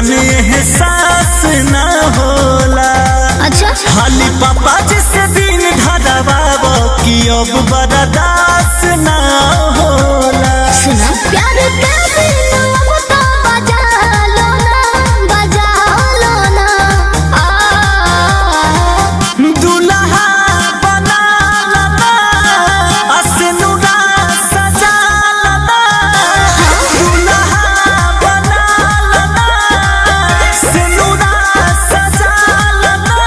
जाने एहसास ना होला। अच्छा खाली पापा जिसे दिन धरवाब कि अब बर्दाश्त ना होला। सुना प्यार के बिनु अब तो बजा लो ना दुल्हा बना लना असनुरा सजा लना। दुल्हा बना लना असनुरा सजा लना।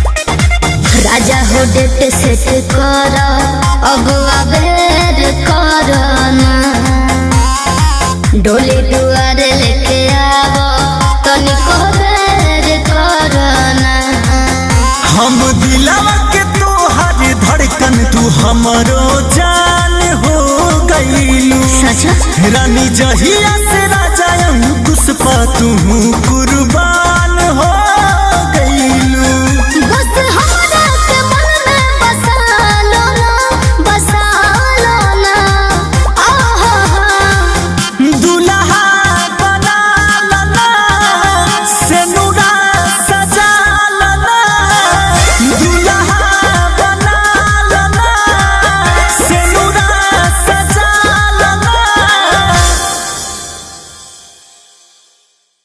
राजा हो डेट सेट कर अगुआ बेर करना डोली दुआरे लेके आवो तनिको बेर करना। हम दिलवा के तोहर धड़कन तू हमरो जान हो गईलू। सच रानी जहिया से राजा अंकुश पा तू कुर्बान